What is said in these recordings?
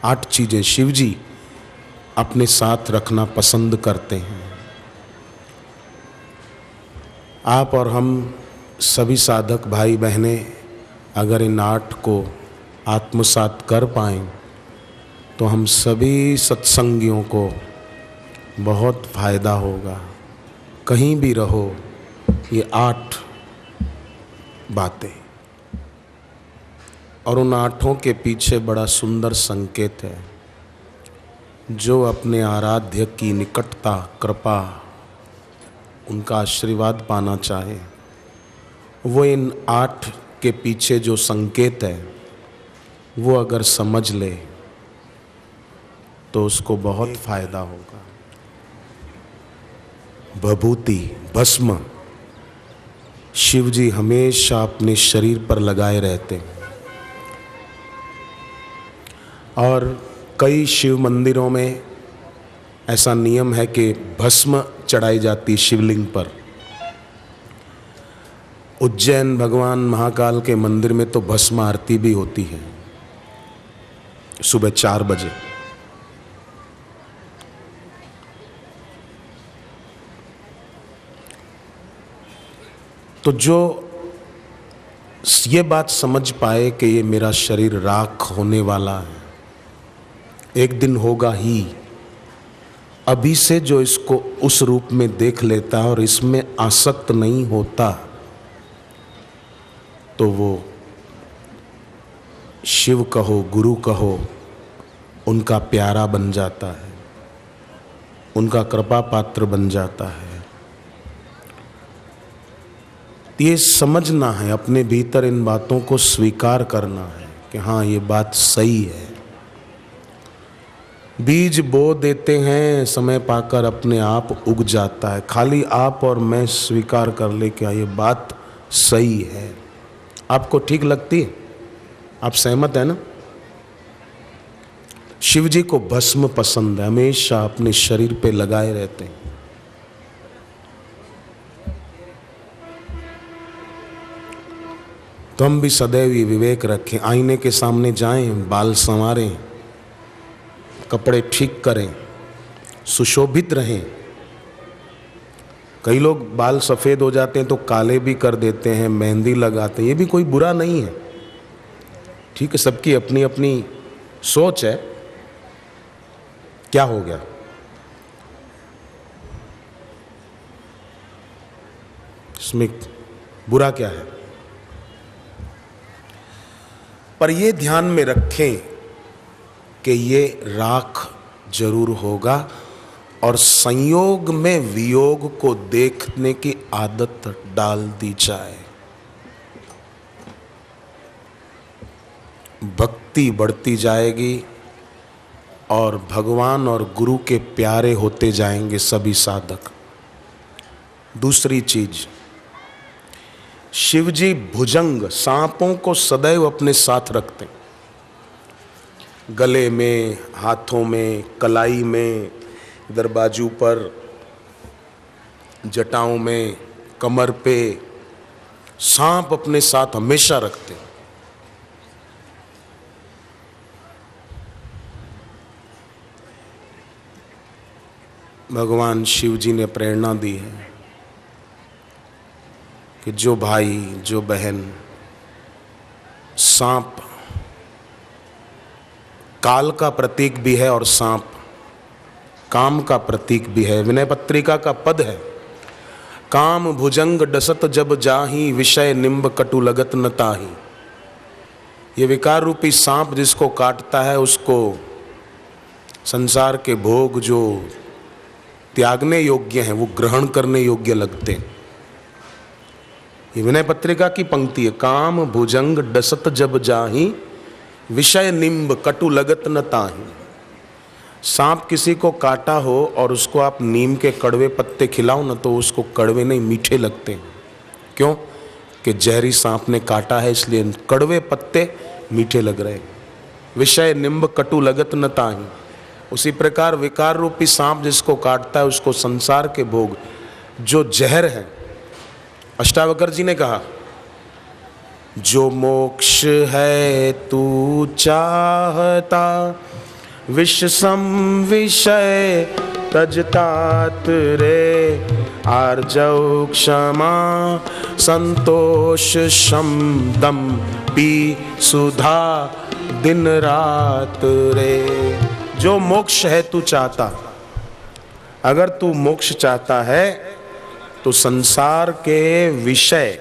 8 चीज़ें शिव जी अपने साथ रखना पसंद करते हैं। आप और हम सभी साधक भाई बहनें अगर इन 8 को आत्मसात कर पाएं तो हम सभी सत्संगियों को बहुत फायदा होगा। कहीं भी रहो, ये 8 बातें, और उन 8 के पीछे बड़ा सुंदर संकेत है। जो अपने आराध्य की निकटता, कृपा, उनका आशीर्वाद पाना चाहे, वो इन 8 के पीछे जो संकेत है वो अगर समझ ले तो उसको बहुत फायदा होगा। भभूति, भस्म, शिव जी हमेशा अपने शरीर पर लगाए रहते हैं। और कई शिव मंदिरों में ऐसा नियम है कि भस्म चढ़ाई जाती शिवलिंग पर। उज्जैन भगवान महाकाल के मंदिर में तो भस्म आरती भी होती है सुबह 4 बजे। तो जो ये बात समझ पाए कि ये मेरा शरीर राख होने वाला है, एक दिन होगा ही, अभी से जो इसको उस रूप में देख लेता है और इसमें आसक्त नहीं होता तो वो शिव कहो, गुरु कहो, उनका प्यारा बन जाता है, उनका कृपा पात्र बन जाता है। ये समझना है, अपने भीतर इन बातों को स्वीकार करना है कि हाँ ये बात सही है। बीज बो देते हैं, समय पाकर अपने आप उग जाता है। खाली आप और मैं स्वीकार कर ले क्या ये बात सही है। आपको ठीक लगती है? आप सहमत है ना? शिव जी को भस्म पसंद है, हमेशा अपने शरीर पे लगाए रहते हैं। तो हम भी सदैव ये विवेक रखें, आईने के सामने जाएं, बाल संवारें, कपड़े ठीक करें, सुशोभित रहें। कई लोग बाल सफ़ेद हो जाते हैं तो काले भी कर देते हैं, मेहंदी लगाते हैं, ये भी कोई बुरा नहीं है। ठीक है, सबकी अपनी अपनी सोच है। क्या हो गया? इसमें बुरा क्या है? पर ये ध्यान में रखें कि ये राख जरूर होगा और संयोग में वियोग को देखने की आदत डाल दी जाए। भक्ति बढ़ती जाएगी और भगवान और गुरु के प्यारे होते जाएंगे सभी साधक। दूसरी चीज, शिवजी भुजंग, सांपों को सदैव अपने साथ रखते हैं। गले में, हाथों में, कलाई में, इधर बाजू पर, जटाओं में, कमर पे सांप अपने साथ हमेशा रखते हैं। भगवान शिव जी ने प्रेरणा दी है कि जो भाई, जो बहन सांप काल का प्रतीक भी है और सांप काम का प्रतीक भी है। विनय पत्रिका का पद है, काम भुजंग डसत जब जाही, विषय निम्ब कटु लगत न ताही। ये विकार रूपी सांप जिसको काटता है उसको संसार के भोग जो त्यागने योग्य हैं वो ग्रहण करने योग्य लगते हैं। ये विनय पत्रिका की पंक्ति है, काम भुजंग डसत जब जाही, विषय निम्ब कटु लगत न ताही। सांप किसी को काटा हो और उसको आप नीम के कड़वे पत्ते खिलाओ ना तो उसको कड़वे नहीं, मीठे लगते हैं। क्यों? कि जहरी सांप ने काटा है इसलिए कड़वे पत्ते मीठे लग रहे हैं। विषय निम्ब कटु लगत न ताही। उसी प्रकार विकार रूपी सांप जिसको काटता है उसको संसार के भोग जो जहर है। अष्टावक्र जी ने कहा, जो मोक्ष है तू चाहता, विष सम विषय तजतात रे, आर्जव क्षमा संतोष शम दम पी सुधा दिन रात रे। जो मोक्ष है तू चाहता, अगर तू मोक्ष चाहता है तो संसार के विषय,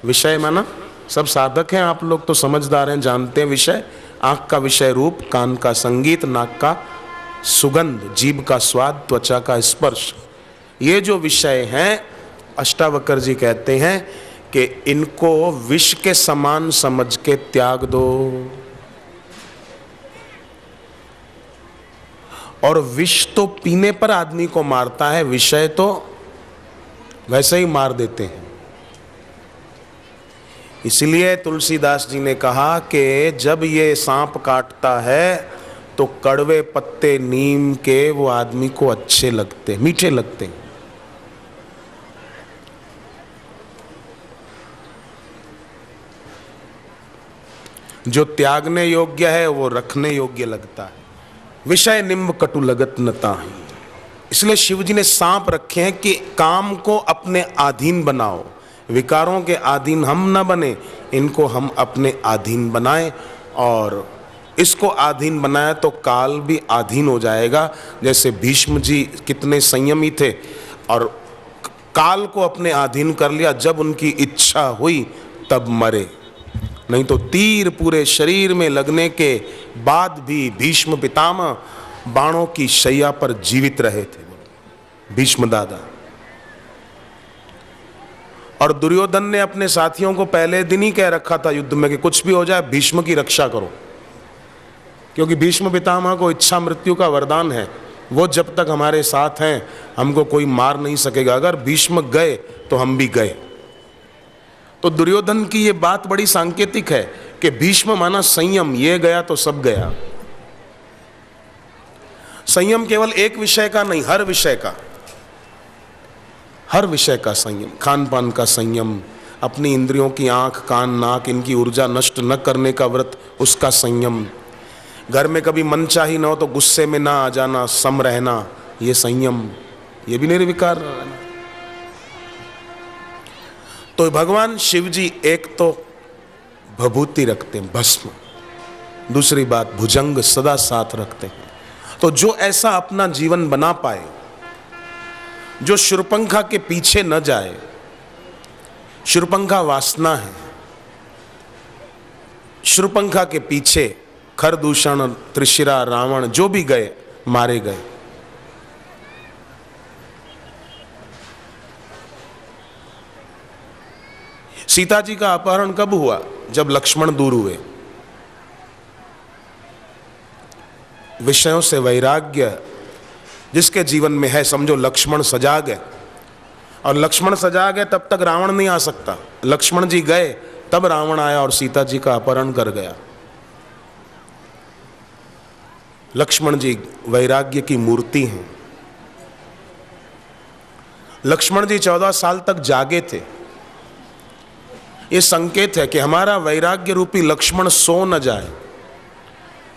विषय माना सब साधक हैं, आप लोग तो समझदार हैं, जानते हैं विषय। आँख का विषय रूप, कान का संगीत, नाक का सुगंध, जीभ का स्वाद, त्वचा का स्पर्श, ये जो विषय हैं अष्टावक्र जी कहते हैं कि इनको विष के समान समझ के त्याग दो। और विष तो पीने पर आदमी को मारता है, विषय तो वैसे ही मार देते हैं। इसलिए तुलसीदास जी ने कहा कि जब ये सांप काटता है तो कड़वे पत्ते नीम के वो आदमी को अच्छे लगते, मीठे लगते हैं। जो त्यागने योग्य है वो रखने योग्य लगता है। विषय निम्ब कटु लगत न ताहि। इसलिए शिव जी ने सांप रखे हैं कि काम को अपने अधीन बनाओ, विकारों के अधीन हम न बने, इनको हम अपने अधीन बनाएं। और इसको अधीन बनाया तो काल भी अधीन हो जाएगा। जैसे भीष्म जी कितने संयमी थे और काल को अपने अधीन कर लिया, जब उनकी इच्छा हुई तब मरे, नहीं तो तीर पूरे शरीर में लगने के बाद भी भीष्म पितामह बाणों की शैया पर जीवित रहे थे, भीष्म दादा। और दुर्योधन ने अपने साथियों को पहले दिन ही कह रखा था युद्ध में कि कुछ भी हो जाए भीष्म की रक्षा करो, क्योंकि भीष्म पितामह को इच्छा मृत्यु का वरदान है। वो जब तक हमारे साथ हैं हमको कोई मार नहीं सकेगा, अगर भीष्म गए तो हम भी गए। तो दुर्योधन की ये बात बड़ी सांकेतिक है कि भीष्म माना संयम, ये गया तो सब गया। संयम केवल एक विषय का नहीं, हर विषय का, हर विषय का संयम। खान पान का संयम, अपनी इंद्रियों की आंख कान नाक इनकी ऊर्जा नष्ट न करने का व्रत, उसका संयम। घर में कभी मनचाही न हो तो गुस्से में ना आ जाना, सम रहना, ये संयम, ये भी निर्विकार रहना। तो भगवान शिव जी एक तो भभूति रखते हैं भस्म, दूसरी बात भुजंग सदा साथ रखते हैं। तो जो ऐसा अपना जीवन बना पाए, जो शूर्पणखा के पीछे न जाए, शूर्पणखा वासना है, शूर्पणखा के पीछे खरदूषण त्रिशिरा रावण जो भी गए मारे गए। सीता जी का अपहरण कब हुआ? जब लक्ष्मण दूर हुए। विषयों से वैराग्य जिसके जीवन में है, समझो लक्ष्मण सजाग है, और लक्ष्मण सजाग है तब तक रावण नहीं आ सकता। लक्ष्मण जी गए तब रावण आया और सीता जी का अपहरण कर गया। लक्ष्मण जी वैराग्य की मूर्ति हैं। लक्ष्मण जी 14 साल तक जागे थे। ये संकेत है कि हमारा वैराग्य रूपी लक्ष्मण सो न जाए।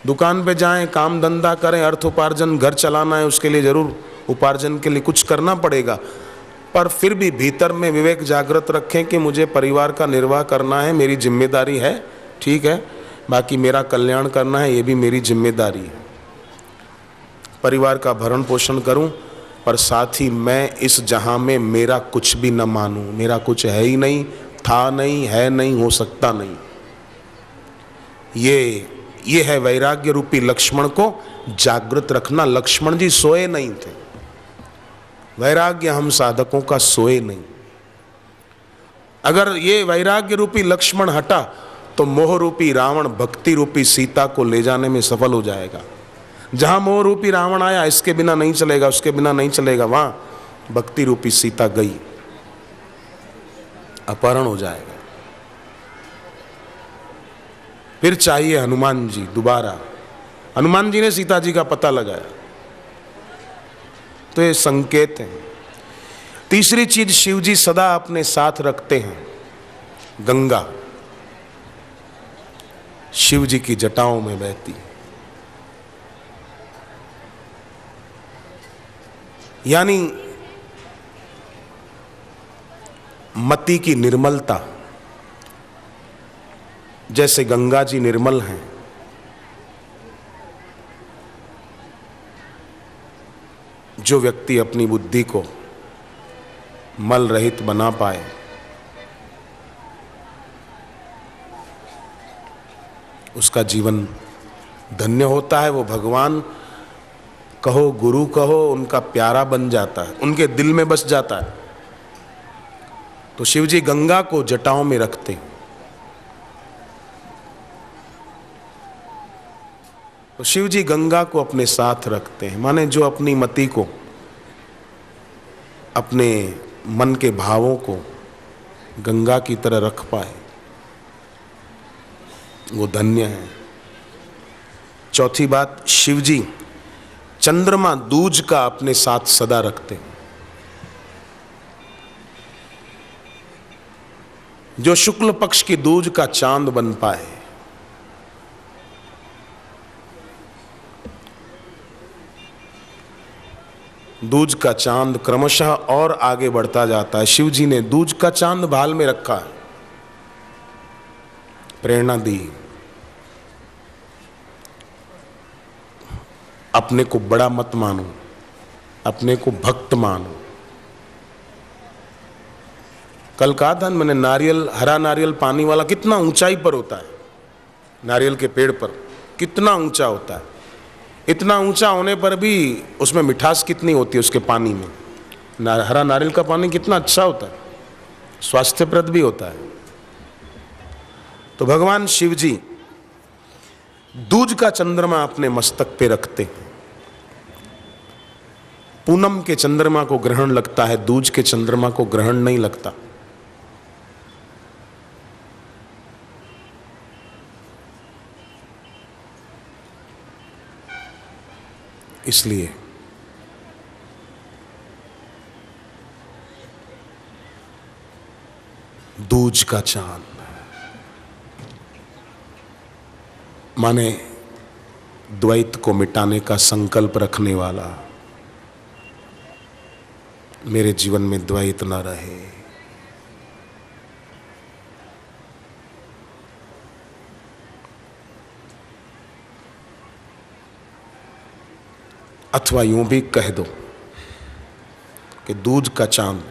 दुकान पे जाएं, काम धंधा करें, अर्थ उपार्जन, घर चलाना है, उसके लिए जरूर उपार्जन के लिए कुछ करना पड़ेगा, पर फिर भी भीतर में विवेक जागृत रखें कि मुझे परिवार का निर्वाह करना है, मेरी जिम्मेदारी है, ठीक है, बाकी मेरा कल्याण करना है, ये भी मेरी जिम्मेदारी है। परिवार का भरण पोषण करूं, पर साथ ही मैं इस जहां में मेरा कुछ भी न मानूं, मेरा कुछ है ही नहीं, था नहीं, है नहीं, हो सकता नहीं। ये है वैराग्य रूपी लक्ष्मण को जागृत रखना। लक्ष्मण जी सोए नहीं थे। वैराग्य हम साधकों का सोए नहीं। अगर ये वैराग्य रूपी लक्ष्मण हटा तो मोह रूपी रावण भक्ति रूपी सीता को ले जाने में सफल हो जाएगा। जहां मोह रूपी रावण आया, इसके बिना नहीं चलेगा, उसके बिना नहीं चलेगा, वहां भक्ति रूपी सीता गई, अपहरण हो जाएगा। फिर चाहिए हनुमान जी दोबारा। हनुमान जी ने सीता जी का पता लगाया। तो ये संकेत है। तीसरी चीज शिव जी सदा अपने साथ रखते हैं, गंगा। शिव जी की जटाओं में बहती। यानी मति की निर्मलता, जैसे गंगा जी निर्मल हैं, जो व्यक्ति अपनी बुद्धि को मल रहित बना पाए, उसका जीवन धन्य होता है। वो भगवान कहो, गुरु कहो, उनका प्यारा बन जाता है, उनके दिल में बस जाता है। तो शिव जी गंगा को जटाओं में रखते हैं। तो शिव जी गंगा को अपने साथ रखते हैं, माने जो अपनी मति को, अपने मन के भावों को गंगा की तरह रख पाए, वो धन्य है। चौथी बात, शिव जी चंद्रमा दूज का अपने साथ सदा रखते हैं। जो शुक्ल पक्ष की दूज का चांद बन पाए, दूज का चांद क्रमशः और आगे बढ़ता जाता है। शिव जी ने दूज का चांद भाल में रखा है, प्रेरणा दी। अपने को बड़ा मत मानो, अपने को भक्त मानो। कल कहा था मैंने, नारियल, हरा नारियल पानी वाला कितना ऊंचाई पर होता है, नारियल के पेड़ पर कितना ऊंचा होता है। इतना ऊंचा होने पर भी उसमें मिठास कितनी होती है उसके पानी में। हरा नारियल का पानी कितना अच्छा होता है, स्वास्थ्यप्रद भी होता है। तो भगवान शिव जी दूज का चंद्रमा अपने मस्तक पे रखते हैं। पूनम के चंद्रमा को ग्रहण लगता है, दूज के चंद्रमा को ग्रहण नहीं लगता। इसलिए दूज का चांद माने द्वैत को मिटाने का संकल्प रखने वाला। मेरे जीवन में द्वैत न रहे। अथवा यूं भी कह दो कि दूज का चांद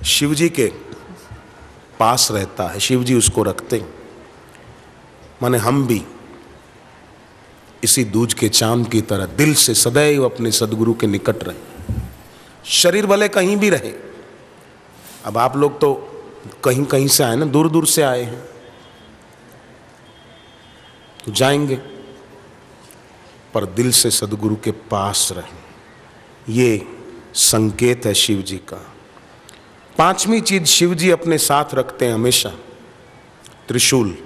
शिव जी के पास रहता है, शिव जी उसको रखते हैं। माने हम भी इसी दूज के चांद की तरह दिल से सदैव अपने सदगुरु के निकट रहे, शरीर भले कहीं भी रहे। अब आप लोग तो कहीं कहीं से आए ना, दूर दूर से आए हैं, तो जाएंगे, पर दिल से सदगुरु के पास रहें। ये संकेत है शिव जी का। पांचवी चीज शिव जी अपने साथ रखते हैं हमेशा, त्रिशूल।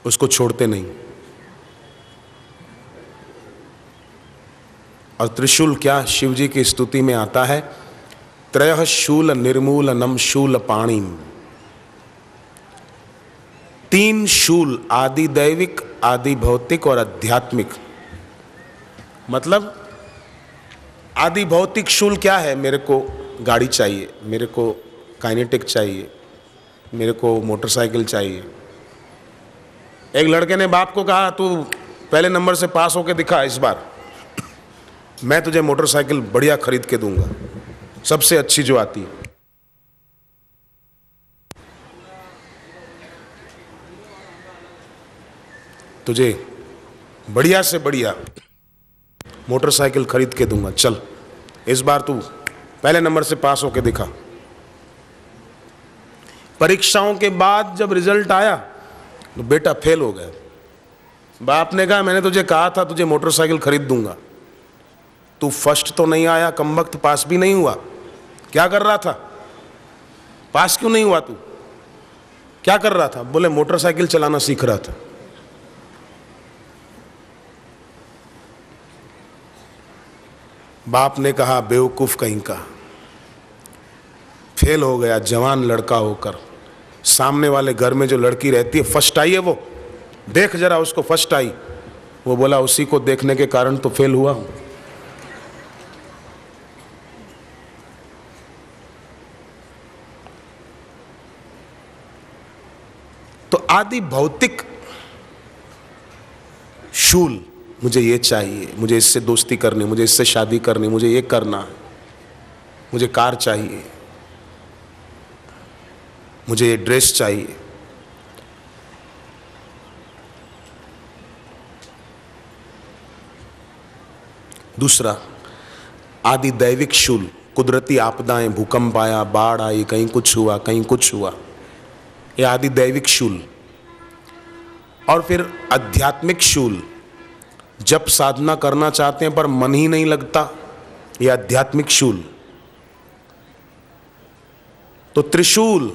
उसको छोड़ते नहीं। और त्रिशूल क्या, शिव जी की स्तुति में आता है, त्रयः शूल निर्मूलनम शूल पाणिम। तीन शूल, आदि दैविक, आदि भौतिक और आध्यात्मिक। मतलब आदि भौतिक शूल क्या है, मेरे को गाड़ी चाहिए, मेरे को काइनेटिक चाहिए, मेरे को मोटरसाइकिल चाहिए। एक लड़के ने बाप को कहा, तू पहले नंबर से पास होके दिखा इस बार, मैं तुझे मोटरसाइकिल बढ़िया खरीद के दूंगा, सबसे अच्छी जो आती है। तुझे बढ़िया से बढ़िया मोटरसाइकिल खरीद के दूंगा, चल इस बार तू पहले नंबर से पास होके दिखा। परीक्षाओं के बाद जब रिजल्ट आया तो बेटा फेल हो गया। बाप ने कहा, मैंने तुझे कहा था तुझे मोटरसाइकिल खरीद दूंगा, तू फर्स्ट तो नहीं आया, कमबख्त पास भी नहीं हुआ। क्या कर रहा था, पास क्यों नहीं हुआ तू, क्या कर रहा था? बोले मोटरसाइकिल चलाना सीख रहा था। बाप ने कहा, बेवकूफ कहीं का, फेल हो गया जवान लड़का होकर। सामने वाले घर में जो लड़की रहती है, फर्स्ट आई है वो, देख जरा उसको, फर्स्ट आई। वो बोला, उसी को देखने के कारण तो फेल हुआ हूं। तो आदि भौतिक शूल, मुझे ये चाहिए, मुझे इससे दोस्ती करनी, मुझे इससे शादी करनी, मुझे ये करना है, मुझे कार चाहिए, मुझे ये ड्रेस चाहिए। दूसरा आदि दैविक शूल, कुदरती आपदाएं, भूकंप आया, बाढ़ आई, कहीं कुछ हुआ, कहीं कुछ हुआ, ये आदि दैविक शूल। और फिर आध्यात्मिक शूल, जब साधना करना चाहते हैं पर मन ही नहीं लगता, यह आध्यात्मिक शूल। तो त्रिशूल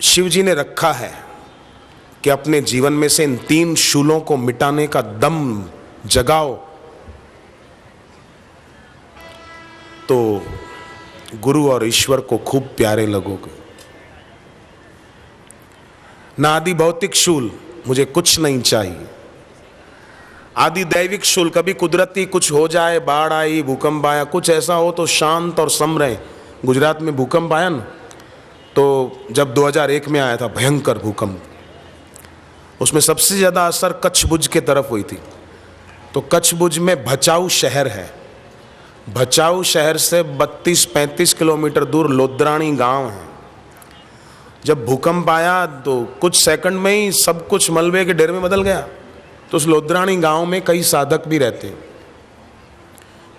शिव जी ने रखा है कि अपने जीवन में से इन 3 शूलों को मिटाने का दम जगाओ, तो गुरु और ईश्वर को खूब प्यारे लगोगे। ना आदि भौतिक शूल, मुझे कुछ नहीं चाहिए। आदि दैविक शूल, कभी कुदरती कुछ हो जाए, बाढ़ आई, भूकंप आया, कुछ ऐसा हो तो शांत और सम रहे। गुजरात में भूकंप आया ना, तो जब 2001 में आया था भयंकर भूकंप, उसमें सबसे ज़्यादा असर कच्छ भुज के तरफ हुई थी। तो कच्छ भुज में भचाऊ शहर है, भचाऊ शहर से 32-35 किलोमीटर दूर लोद्राणी गांव है। जब भूकंप आया तो कुछ सेकंड में ही सब कुछ मलबे के ढेर में बदल गया। तो उस लोद्राणी गांव में कई साधक भी रहते हैं।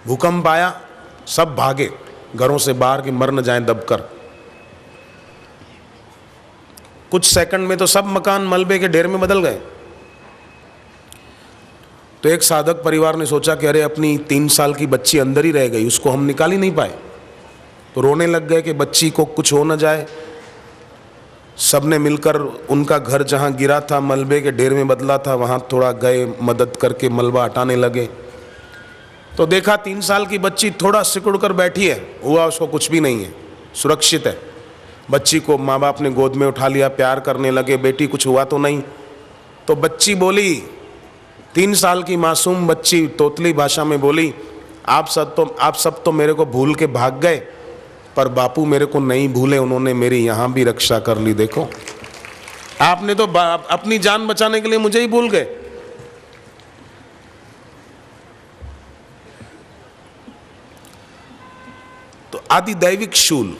भूकंप आया, सब भागे घरों से बाहर, कि मर न जाएं दबकर। कुछ सेकंड में तो सब मकान मलबे के ढेर में बदल गए। तो एक साधक परिवार ने सोचा कि अरे अपनी 3 साल की बच्ची अंदर ही रह गई, उसको हम निकाल ही नहीं पाए। तो रोने लग गए कि बच्ची को कुछ हो न जाए। सबने मिलकर उनका घर जहाँ गिरा था, मलबे के ढेर में बदला था, वहाँ थोड़ा गए, मदद करके मलबा हटाने लगे। तो देखा 3 साल की बच्ची थोड़ा सिकुड़ कर बैठी है, हुआ उसको कुछ भी नहीं है, सुरक्षित है। बच्ची को माँ बाप ने गोद में उठा लिया, प्यार करने लगे, बेटी कुछ हुआ तो नहीं। तो बच्ची बोली, 3 साल की मासूम बच्ची तोतली भाषा में बोली, आप सब तो मेरे को भूल के भाग गए, पर बापू मेरे को नहीं भूले, उन्होंने मेरी यहाँ भी रक्षा कर ली। देखो, आपने तो अपनी जान बचाने के लिए मुझे ही भूल गए। तो आदि दैविक शूल,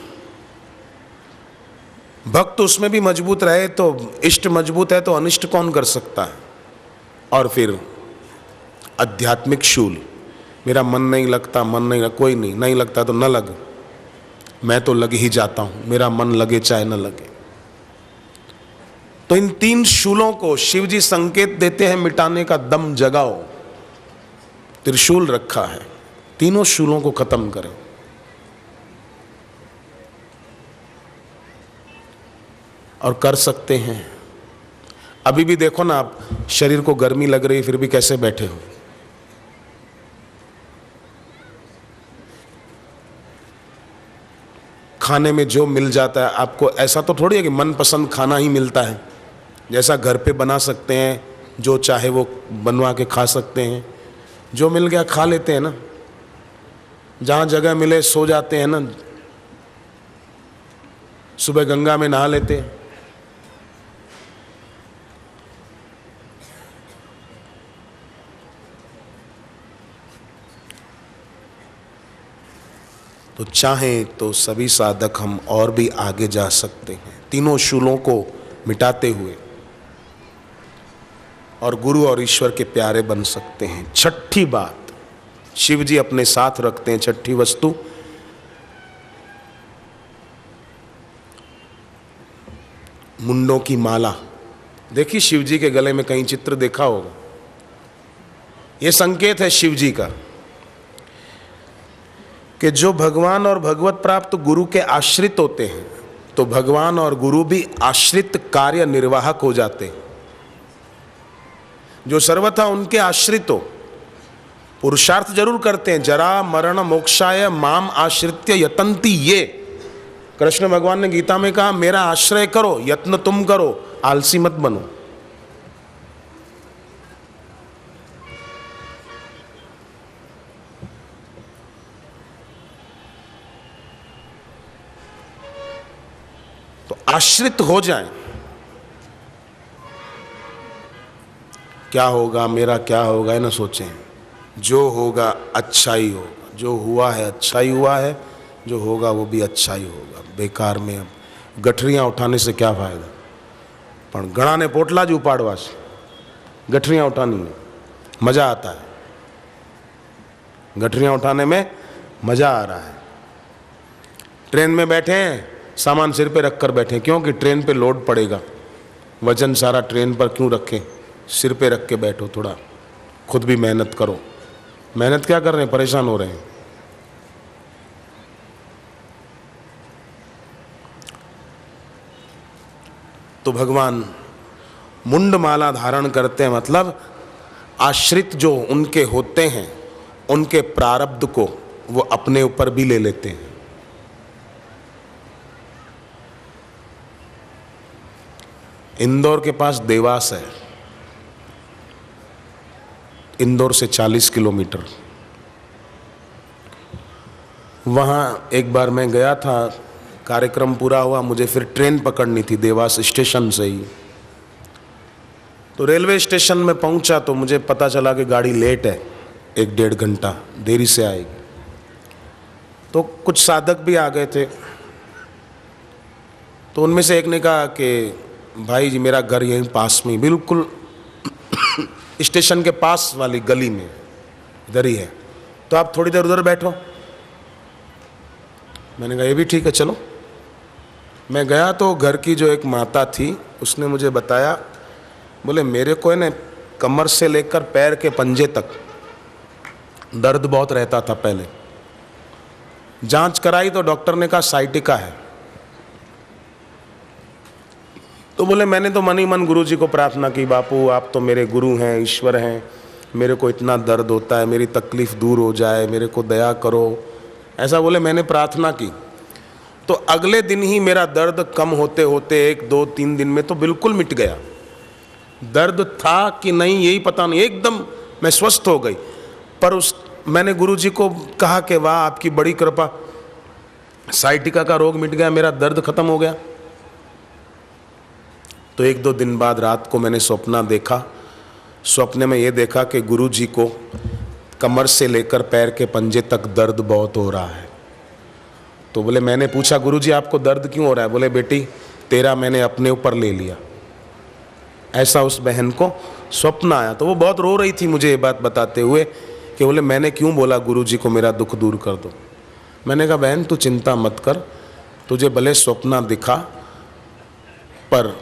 भक्त उसमें भी मजबूत रहे तो इष्ट मजबूत है, तो अनिष्ट कौन कर सकता है। और फिर आध्यात्मिक शूल, मेरा मन नहीं लगता, कोई नहीं लगता तो न लग, मैं तो लग ही जाता हूं, मेरा मन लगे चाहे न लगे। तो इन 3 शूलों को शिव जी संकेत देते हैं, मिटाने का दम जगाओ। त्रिशूल रखा है, तीनों शूलों को खत्म करें। और कर सकते हैं। अभी भी देखो ना, आप शरीर को गर्मी लग रही फिर भी कैसे बैठे हो। खाने में जो मिल जाता है आपको, ऐसा तो थोड़ी है कि मनपसंद खाना ही मिलता है। जैसा घर पे बना सकते हैं, जो चाहे वो बनवा के खा सकते हैं, जो मिल गया खा लेते हैं ना। जहाँ जगह मिले सो जाते हैं ना, सुबह गंगा में नहा लेते हैं। तो चाहें तो सभी साधक हम और भी आगे जा सकते हैं, तीनों शूलों को मिटाते हुए, और गुरु और ईश्वर के प्यारे बन सकते हैं। छठी बात शिव जी अपने साथ रखते हैं, छठी वस्तु मुंडों की माला। देखिए शिव जी के गले में कहीं चित्र देखा होगा, यह संकेत है शिव जी का कि जो भगवान और भगवत प्राप्त गुरु के आश्रित होते हैं, तो भगवान और गुरु भी आश्रित कार्य निर्वाहक हो जाते हैं। जो सर्वथा उनके आश्रित हो, पुरुषार्थ जरूर करते हैं। जरा मरण मोक्षाय माम आश्रित्य यतन्ति ये, कृष्ण भगवान ने गीता में कहा, मेरा आश्रय करो, यत्न तुम करो, आलसी मत बनो। तो आश्रित हो जाएं, क्या होगा, मेरा क्या होगा, ना सोचें। जो होगा अच्छा ही होगा, जो हुआ है अच्छा ही हुआ है, जो होगा वो भी अच्छा ही होगा। बेकार में अब गठरियाँ उठाने से क्या फ़ायदा। पण घणा ने पोटला ज उपाड़वा से, गठरियाँ उठानी है, मज़ा आता है। गठरियाँ उठाने में मज़ा आ रहा है। ट्रेन में बैठे हैं, सामान सिर पे रख कर बैठे, क्योंकि ट्रेन पे लोड पड़ेगा, वजन सारा ट्रेन पर क्यों रखें, सिर पे रख के बैठो, थोड़ा खुद भी मेहनत करो। मेहनत क्या कर रहे हैं, परेशान हो रहे हैं। तो भगवान मुंड माला धारण करते हैं, मतलब आश्रित जो उनके होते हैं उनके प्रारब्ध को वो अपने ऊपर भी ले लेते हैं। इंदौर के पास देवास है, इंदौर से 40 किलोमीटर। वहाँ एक बार मैं गया था, कार्यक्रम पूरा हुआ, मुझे फिर ट्रेन पकड़नी थी देवास स्टेशन से ही। तो रेलवे स्टेशन में पहुंचा तो मुझे पता चला कि गाड़ी लेट है, 1-1.5 घंटा देरी से आएगी। तो कुछ साधक भी आ गए थे, तो उनमें से एक ने कहा कि भाई जी मेरा घर यहीं पास में, बिल्कुल स्टेशन के पास वाली गली में इधर ही है, तो आप थोड़ी देर उधर बैठो। मैंने कहा ये भी ठीक है, चलो। मैं गया तो घर की जो एक माता थी उसने मुझे बताया, बोले मेरे को है ना कमर से लेकर पैर के पंजे तक दर्द बहुत रहता था पहले। जांच कराई तो डॉक्टर ने कहा साइटिका है। तो बोले मैंने तो मन ही मन गुरु जी को प्रार्थना की, बापू आप तो मेरे गुरु हैं, ईश्वर हैं, मेरे को इतना दर्द होता है, मेरी तकलीफ दूर हो जाए, मेरे को दया करो, ऐसा बोले मैंने प्रार्थना की। तो अगले दिन ही मेरा दर्द कम होते होते 1-2-3 दिन में तो बिल्कुल मिट गया। दर्द था कि नहीं यही पता नहीं, एकदम मैं स्वस्थ हो गई। पर मैंने गुरु जी को कहा कि वाह आपकी बड़ी कृपा, साइटिका का रोग मिट गया, मेरा दर्द खत्म हो गया। तो 1-2 दिन बाद रात को मैंने सपना देखा। स्वप्न में ये देखा कि गुरु जी को कमर से लेकर पैर के पंजे तक दर्द बहुत हो रहा है। तो बोले, मैंने पूछा गुरु जी आपको दर्द क्यों हो रहा है? बोले बेटी तेरा मैंने अपने ऊपर ले लिया। ऐसा उस बहन को स्वप्न आया। तो वो बहुत रो रही थी मुझे ये बात बताते हुए कि बोले मैंने क्यों बोला गुरु जी को मेरा दुख दूर कर दो। मैंने कहा बहन तू चिंता मत कर, तुझे भले स्वप्न दिखा पर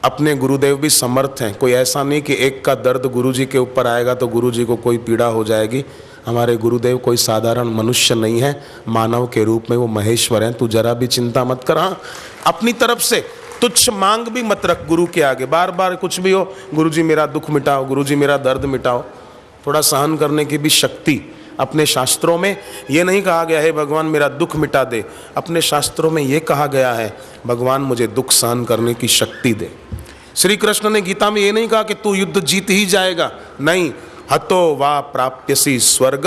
अपने गुरुदेव भी समर्थ हैं। कोई ऐसा नहीं कि एक का दर्द गुरुजी के ऊपर आएगा तो गुरुजी को कोई पीड़ा हो जाएगी। हमारे गुरुदेव कोई साधारण मनुष्य नहीं है, मानव के रूप में वो महेश्वर हैं। तू जरा भी चिंता मत कर। हाँ, अपनी तरफ से तुच्छ मांग भी मत रख गुरु के आगे। बार बार कुछ भी हो, गुरुजी मेरा दुख मिटाओ, गुरुजी मेरा दर्द मिटाओ। थोड़ा सहन करने की भी शक्ति अपने शास्त्रों में ये नहीं कहा गया है भगवान मेरा दुख मिटा दे। अपने शास्त्रों में ये कहा गया है भगवान मुझे दुख सहन करने की शक्ति दे। श्री कृष्ण ने गीता में ये नहीं कहा कि तू युद्ध जीत ही जाएगा, नहीं। हतो वा प्राप्यसी स्वर्ग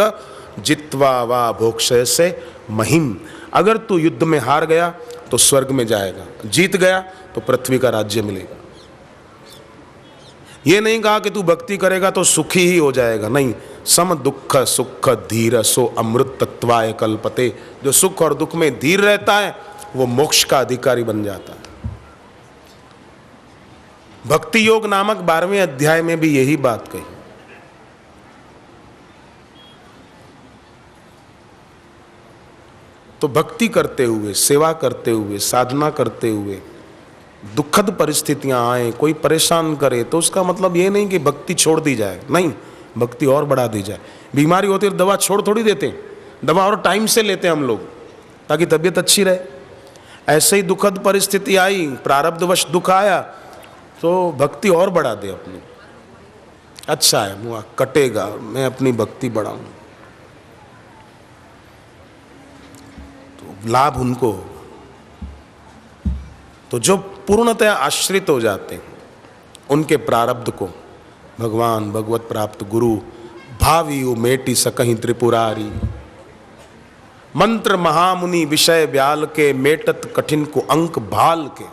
जित्वा वा भोक्ष्यसे महिम। अगर तू युद्ध में हार गया तो स्वर्ग में जाएगा, जीत गया तो पृथ्वी का राज्य मिलेगा। ये नहीं कहा कि तू भक्ति करेगा तो सुखी ही हो जाएगा, नहीं। सम दुख सुख धीर सो अमृत तत्वाय कल्पते। जो सुख और दुख में धीर रहता है वो मोक्ष का अधिकारी बन जाता है। भक्ति योग नामक 12वें अध्याय में भी यही बात कही। तो भक्ति करते हुए, सेवा करते हुए, साधना करते हुए दुखद परिस्थितियां आए, कोई परेशान करे तो उसका मतलब ये नहीं कि भक्ति छोड़ दी जाए, नहीं, भक्ति और बढ़ा दी जाए। बीमारी होती है दवा छोड़ थोड़ी देते, दवा और टाइम से लेते हम लोग ताकि तबीयत अच्छी रहे। ऐसे ही दुखद परिस्थिति आई, प्रारब्धवश दुख आया तो भक्ति और बढ़ा दे अपनी। अच्छा है मुआ कटेगा, मैं अपनी भक्ति बढ़ाऊं तो लाभ उनको। तो जो पूर्णतः आश्रित हो जाते हैं उनके प्रारब्ध को भगवान भगवत प्राप्त गुरु भावी मेटी सकहीं त्रिपुरारी। मंत्र महामुनि विषय ब्याल के मेटत कठिन को अंक भाल के।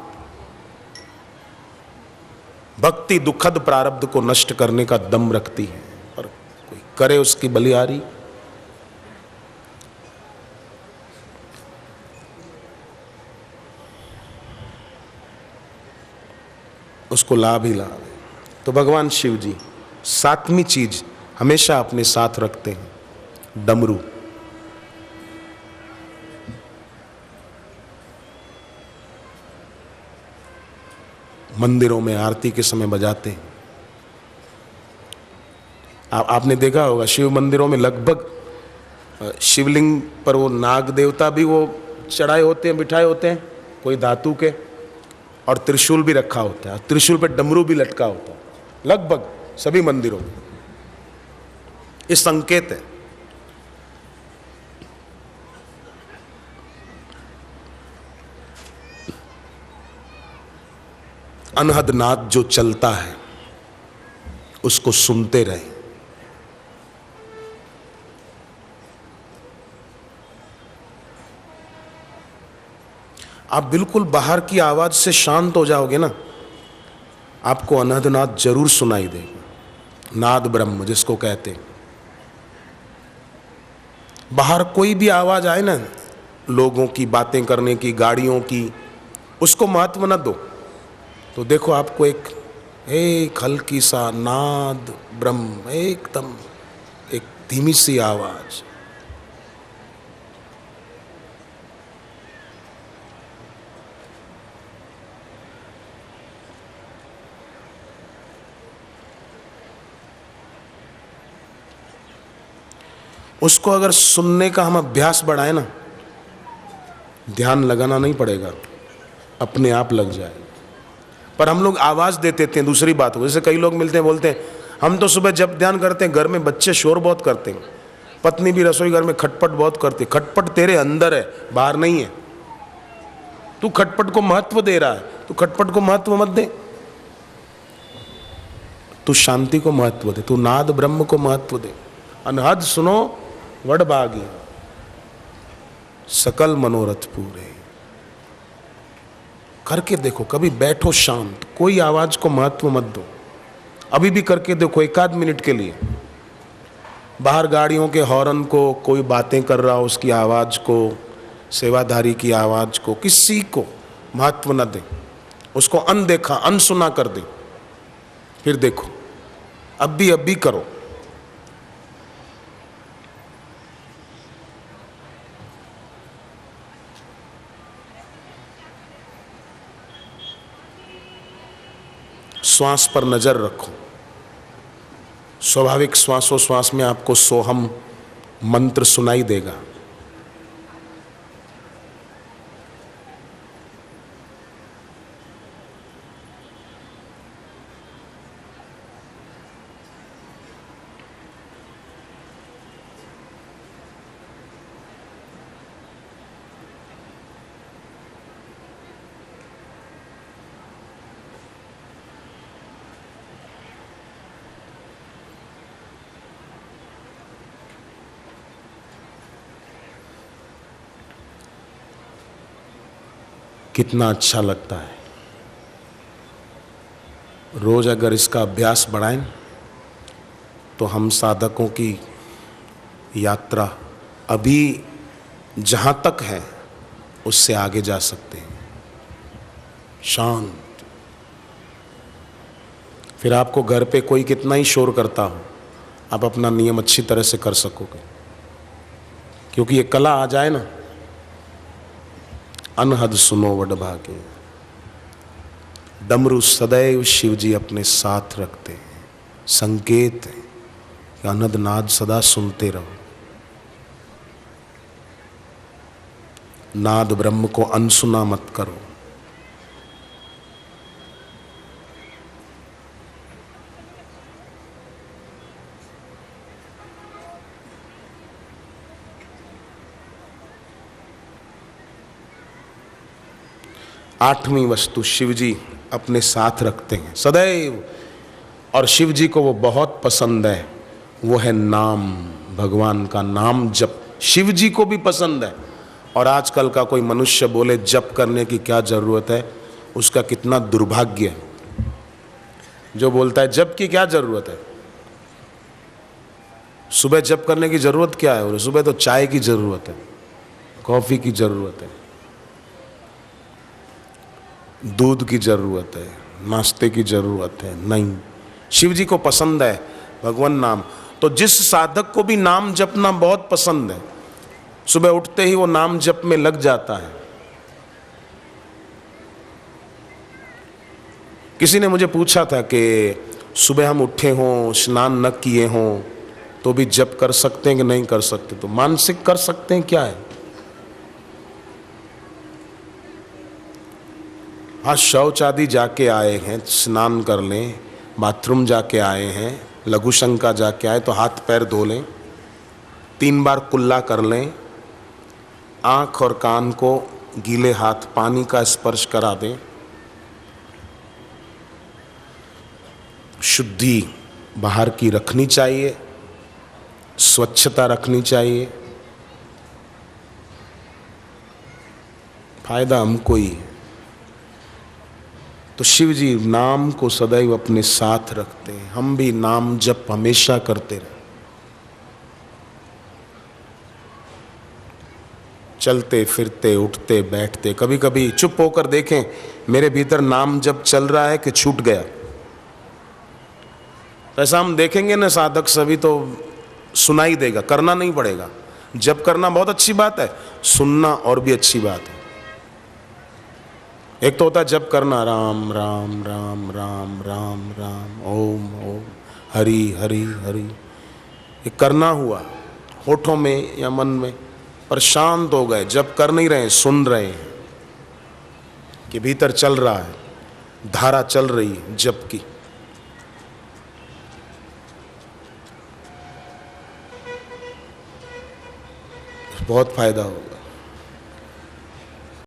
भक्ति दुखद प्रारब्ध को नष्ट करने का दम रखती है, और कोई करे उसकी बलिहारी। उसको लाभ ही लाभ है। तो भगवान शिव जी सातवीं चीज हमेशा अपने साथ रखते हैं, डमरू। मंदिरों में आरती के समय बजाते हैं। आपने देखा होगा शिव मंदिरों में लगभग शिवलिंग पर वो नाग देवता भी वो चढ़ाए होते हैं, बिठाए होते हैं, कोई धातु के, और त्रिशूल भी रखा होता है, त्रिशूल पे डमरू भी लटका होता है, लगभग सभी मंदिरों में। ये संकेत है। अनहद नाद जो चलता है उसको सुनते रहे। आप बिल्कुल बाहर की आवाज से शांत हो जाओगे ना, आपको अनहद नाद जरूर सुनाई देगा। नाद ब्रह्म जिसको कहते हैं। बाहर कोई भी आवाज आए ना, लोगों की बातें करने की, गाड़ियों की, उसको महत्व न दो। तो देखो आपको एक हल्की सा नाद ब्रह्म, एकदम एक धीमी सी आवाज, उसको अगर सुनने का हम अभ्यास बढ़ाए ना, ध्यान लगाना नहीं पड़ेगा, अपने आप लग जाए। पर हम लोग आवाज दे देते हैं दूसरी बात को। जैसे कई लोग मिलते हैं, बोलते हैं हम तो सुबह जब ध्यान करते हैं घर में बच्चे शोर बहुत करते हैं, पत्नी भी रसोई घर में खटपट बहुत करती है। खटपट तेरे अंदर है, बाहर नहीं है। तू खटपट को महत्व दे रहा है, तू खटपट को महत्व मत दे। तू शांति को महत्व दे, तू नाद ब्रह्म को महत्व दे। अनहद सुनो वडभागी, सकल मनोरथ पूरे। करके देखो, कभी बैठो शांत, कोई आवाज को महत्व मत दो। अभी भी करके देखो, एक आध मिनट के लिए। बाहर गाड़ियों के हॉर्न को, कोई बातें कर रहा हो उसकी आवाज को, सेवाधारी की आवाज को, किसी को महत्व न दे, उसको अनदेखा अनसुना कर दे। फिर देखो, अब भी करो। श्वास पर नजर रखो। स्वाभाविक श्वासोश्वास में आपको सोहम मंत्र सुनाई देगा। कितना अच्छा लगता है। रोज अगर इसका अभ्यास बढ़ाएं तो हम साधकों की यात्रा अभी जहां तक है उससे आगे जा सकते हैं। शांत। फिर आपको घर पे कोई कितना ही शोर करता हो, आप अपना नियम अच्छी तरह से कर सकोगे, क्योंकि ये कला आ जाए ना। अनहद सुनो वडभागे। डमरू सदैव शिव जी अपने साथ रखते हैं। संकेत है कि अनहद नाद सदा सुनते रहो। नाद ब्रह्म को अनसुना मत करो। आठवीं वस्तु शिव जी अपने साथ रखते हैं सदैव, और शिव जी को वो बहुत पसंद है, वो है नाम। भगवान का नाम जप शिव जी को भी पसंद है। और आजकल का कोई मनुष्य बोले जप करने की क्या जरूरत है, उसका कितना दुर्भाग्य है। जो बोलता है जप की क्या जरूरत है, सुबह जप करने की जरूरत क्या है, और सुबह तो चाय की जरूरत है, कॉफी की जरूरत है, दूध की जरूरत है, नाश्ते की जरूरत है। नहीं, शिव जी को पसंद है भगवान नाम। तो जिस साधक को भी नाम जपना बहुत पसंद है, सुबह उठते ही वो नाम जप में लग जाता है। किसी ने मुझे पूछा था कि सुबह हम उठे हों, स्नान न किए हों, तो भी जप कर सकते हैं कि नहीं कर सकते? तो मानसिक कर सकते हैं, क्या है। हाँ, शौच आदि जाके आए हैं, स्नान कर लें, बाथरूम जाके आए हैं, लघु शंका जाके आए तो हाथ पैर धो लें, 3 बार कुल्ला कर लें, आँख और कान को गीले हाथ पानी का स्पर्श करा दें। शुद्धि बाहर की रखनी चाहिए, स्वच्छता रखनी चाहिए, फायदा हमको ही है। तो शिव जी नाम को सदैव अपने साथ रखते हैं। हम भी नाम जप हमेशा करते रहे, चलते फिरते उठते बैठते। कभी कभी चुप होकर देखें मेरे भीतर नाम जप चल रहा है कि छूट गया। ऐसा हम देखेंगे ना साधक सभी, तो सुनाई देगा, करना नहीं पड़ेगा। जप करना बहुत अच्छी बात है, सुनना और भी अच्छी बात है। एक तो होता है जप करना, राम राम राम राम राम राम, ओम ओम, हरि हरि हरि, ये करना हुआ होठों में या मन में, पर शांत हो गए, जप कर नहीं रहे, सुन रहे हैं कि भीतर चल रहा है, धारा चल रही है जप की। बहुत फायदा होगा।